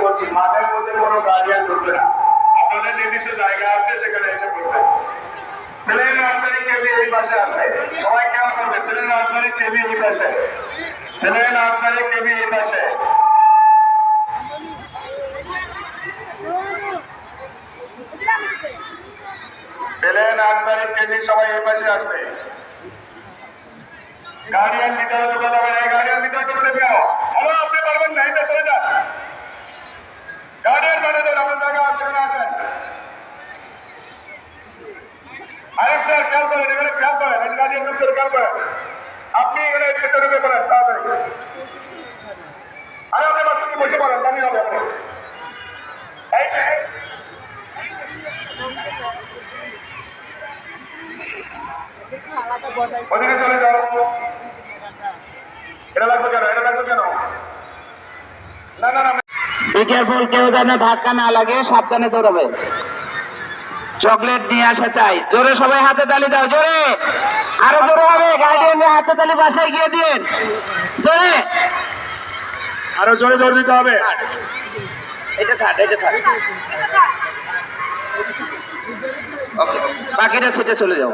বলছি মাঠের মধ্যে কোনো গার্ডিয়ান ঢুকবে না, আপনাদের নির্দিষ্ট জায়গা আছে সেখানে এসে করবেন। প্লেন নার্সারি কেজি এই পাশে আছে, সবাই খেয়াল করবে। প্লেন নার্সারি কেজি এই পাশে, প্লেন নার্সারি কেজি এই পাশে। প্লেন নার্সারি কেজি সবাই এই পাশে আসবে। গার্ডিয়ান ভিতরে ঢুকে যাবে না, গার্ডিয়ান ভিতরে ঢুকছে কেন? হ্যালো, আপনি পারবেন না, এই চলে যান। গার্ডিয়ান মানে দেবেন, আপনার জায়গা আছে, এখানে আসেন। আরেক স্যার খেয়াল করেন, এখানে খেয়াল করেন, এই গার্ডিয়ান ঢুকছে খেয়াল করেন। আপনি এখানে ভিতরে ঢুকে পড়েন তাড়াতাড়ি। আরে আপনি বাচ্চাকে বসে পড়েন, দাঁড়িয়ে হবে আপনি। ওদিকে চলে যাও। এটা লাগবে কেন? এটা লাগবে কেন? না না না, বি কেয়ারফুল, কেউ যেন ধাক্কা না লাগে, সাবধানে দৌড়াবে। চকলেট নিয়ে আসা চাই। জোরে সবাই হাতে তালি দাও, জোরে, আরো জোরে হবে। গার্ডিয়ানরা হাতে তালি বাসায় গিয়ে দিন, জোরে, আরো জোরে জোরে দিতে হবে। এটা থাক, এটা থাক। বাকিটা সেটে চলে যাও।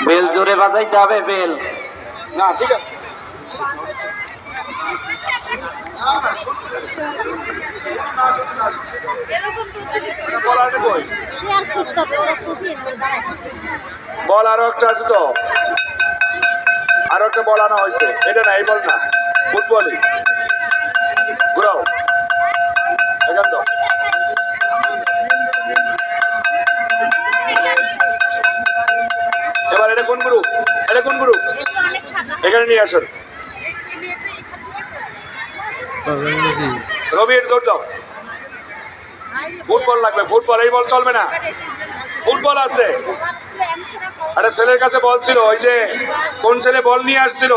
বেল জোরে বাজাইতে হবে, বেল না ঠিক আছে। বল আরো একটা আছে তো, আরো একটা বল আনা হয়েছে। এটা না, এই বল না, ফুটবলই ঘুরাও এখান তো। এবার এটা কোন গ্রুপ? এটা কোন গ্রুপ? এখানে নিয়ে আসুন। রবির দৌড় দাও। ফুটবল লাগবে, ফুটবল। এই বল চলবে না, ফুটবল আছে। আরে ছেলের কাছে বল ছিল, ওই যে কোন ছেলে বল নিয়ে আসছিল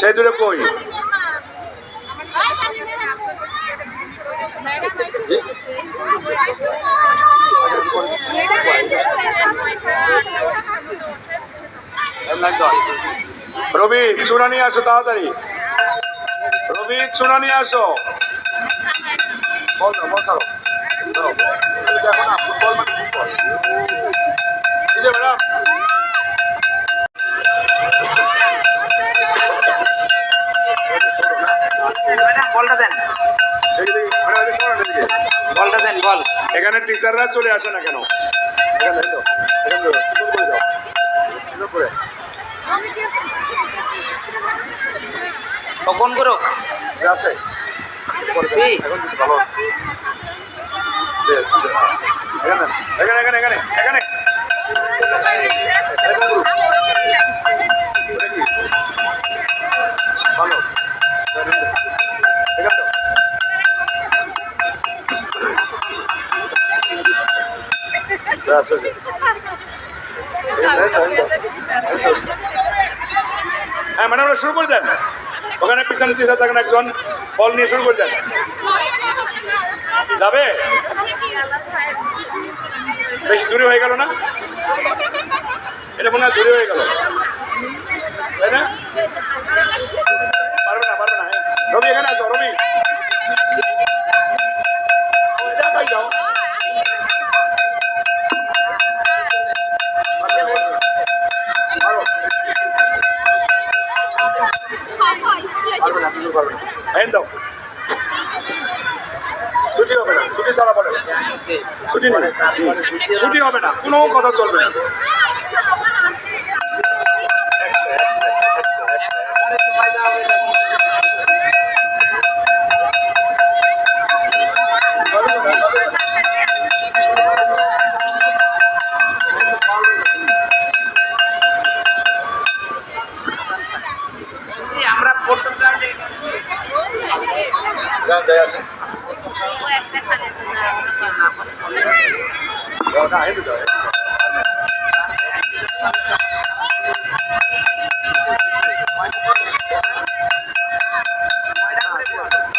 সেই দূরে কই? রবি চূড়া নিয়ে আসো তাড়াতাড়ি, রবি চূড়া নিয়ে আসো। বল দাও, বল ছাড়ো। দেখো না, ফুটবল মানে ফুটবল। এই যে ম্যাডাম, বলটা দেন, বলটা দেন, বল। এখানে টিচাররা চলে আসে না কেন? এখানে করে কোন করো আছে এখন ভালো। এখানে এখানে এখানে এখানে ভালো। হ্যাঁ ম্যাডাম শুরু করে দেন, ওখানে পিছনে টিচার থাকেন একজন, বল নিয়ে শুরু করে দেন। যাবে বেশ দূরে হয়ে গেল না, এটা মনে হয় দূরে হয়ে গেল, তাই না? পারবে না পারবে না। রবি এখানে আসো, রবি দেখাই যাও। দাও ছুটি হবে না, ছুটি ছাড়া বলে ছুটি নেই, ছুটি হবে না, কোনো কথা চলবে না। আমরা প্রথম আসেন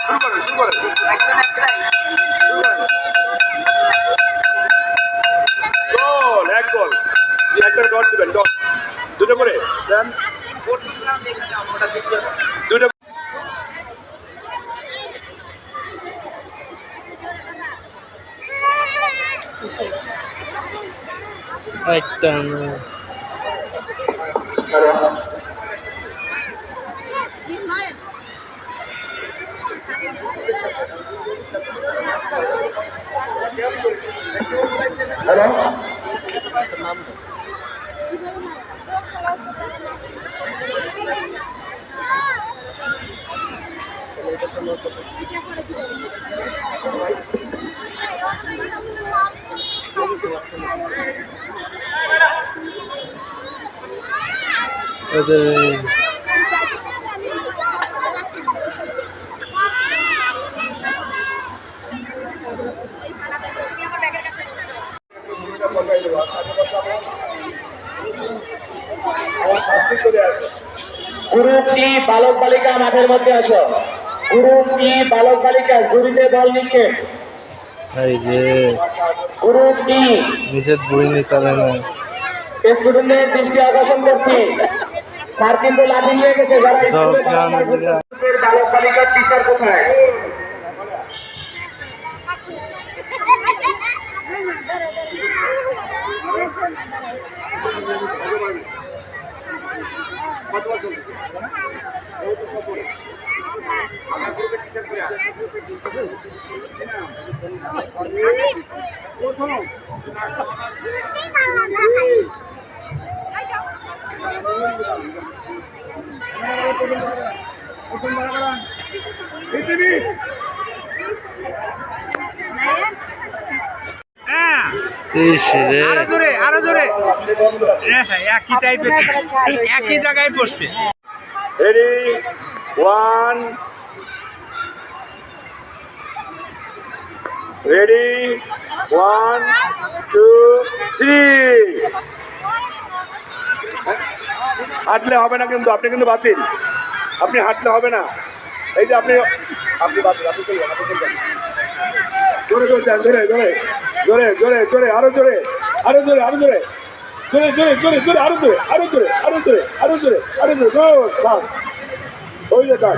শুরু করেন, শুরু করেন, গোল, এক গোল, একটা ডট দিবেন, ডট দুটো করে দেন, দুটো। গ্রুপ টি বালক বালিকা মাঠের মধ্যে আসো। গ্রুপ টি বালক বালিকা জুড়িতে বল নিক্ষেপ। গ্রুপ টি নিজের বই নিতে পারে না। স্টুডেন্টদের দৃষ্টি আকর্ষণ করছি, স্যার কিন্তু লাঠি নিয়ে গেছে। যারা বালক বালিকার টিচার কোথায়? আরো জোরে, আরো জোরে, একই টাইপের, একই জায়গায় পড়ছে। Ready, 1 ready, 1 2 3। হাঁটলে হবে না কিন্তু, আপনি কিন্তু বাতিল, আপনি হাঁটলে হবে না। এই যে আপনি আপনি বাতিল, আপনি চলবেন, আপনি চলবেন। জোরে জোরে যান, জোরে জোরে জোরে জোরে জোরে, আরো জোরে, আরো জোরে, আরো জোরে, জোরে জোরে জোরে জোরে, আরো জোরে, আরো জোরে, আরো জোরে, আরো জোরে, আরো জোরে, আরো জোরে, জোর, বাস, ওই যে কাজ।